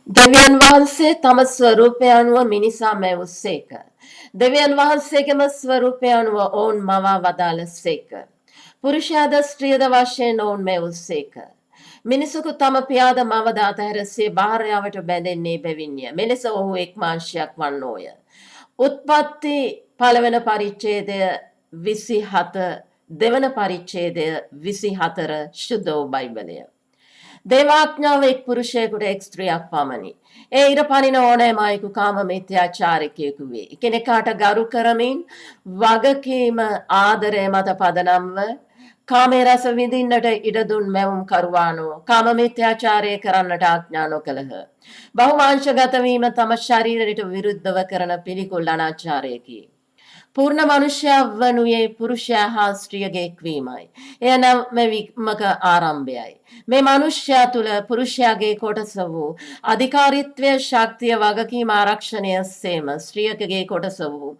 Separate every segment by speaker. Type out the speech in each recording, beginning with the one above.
Speaker 1: දෙවියන් වහන්සේ තම ස්වරූපය අනුව මිනිසා මැවුස්සේක. දෙවියන් වහන්සේගේම ස්වරූපය අනුව ඔවුන් මවා වදාළසේක. පුරුෂයාද ස්ත්‍රියද වශයෙන් ඔවුන් මැවුස්සේක. මිනිසකු තම පියාද මවද අතහැරසේ භාර්යාවට බැඳෙන්නේ බැවින්ය. මෙලෙස ඔහු එක් මාංශයක් වන්නෝය. උත්පත්ති පළවන පරිච්ඡේදය 27 දෙවන පරිච්ඡේදය 24 ශුද්ධ වූ බයිබලය. දේවාඥාව එක් පුරුෂයෙකුට එක් ස්ත්‍රියක් පමණි. ඒ ඉර පනින ඕනෑම අයෙකු කාම මිත්‍යාචාරිකයෙකු වේ. එකිනෙකාට ගරු කරමින් වගකීම ආදරය මත පදනම්ව කාමයේ රස විඳින්නට ඉඩ දුන් මැවුම් කරුවානෝ කාම මිත්‍යාචාරය කරන්නට ආඥා නොකළහ. බහුමාංශගත වීම තම ශරීරයට විරුද්ධව කරන පිළිකුල් අනාචාරයකි. පූර්ණ මනුෂ්‍යයා වනුයේ පුරුෂයා හා ස්ත්‍රියගේ එක්වීමයි. එය නැමවීමක ආරම්භයයි. මේ මනුෂ්‍යයා තුළ පුරුෂයාගේ කොටස වූ අධිකාරීත්වය ශක්තිය වගකීම ආරක්ෂණය සේම ස්ත්‍රියකගේ කොටස වූ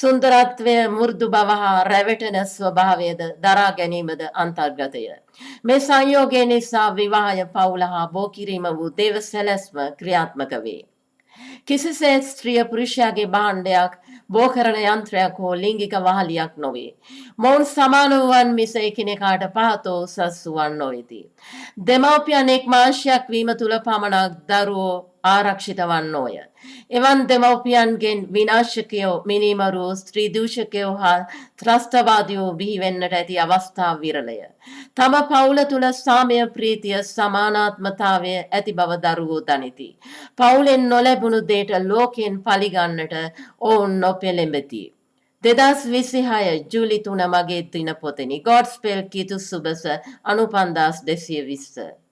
Speaker 1: සුන්දරත්වය මෘදු බව හා රැවටෙන ස්වභාවයද දරා ගැනීමද අන්තර්ගතය. මේ සංයෝගය නිසා විවාහය පවුල හා බෝකිරීම වූ දේව සැලැස්ම ක්‍රියාත්මක වේ. කිසිසේත් ස්ත්‍රිය පුරුෂයාගේ භාණ්ඩයක් බෝ කරන යන්ත්‍රයක් හෝ ලිංගික වහලියක් නොවේ. මොවුන් සමාන වූවන් මිස එකිනෙකාට පහත උසස් වූවන් නොවේති. දෙමව්පියන් එක් මාංශයක් වීම තුල පමණක් දරුවෝ ආරක්ෂිත වන්නෝය. එවන් දෙමව්පියන්ගෙන් විනාශකයෝ මිනිමරුවෝ ස්ත්‍රී දූෂකයෝ හා ත්‍රස්තවාදියෝ බිහි වෙන්නට ඇති අවස්ථා විරලය. තම පවුල තුල සාමය ප්‍රීතිය සමානාත්මතාවය ඇති බව දරුවෝ දනිති. පවුලෙන් නොලැබුණු දේට ලෝකයෙන් පලිගන්නට ඔවුන් නොපෙළෙඹෙති. 2026 ජූලි 3 මගේ දින පොතෙනි. ගොඩ්ස්පෙල් කීතු සුබස 45220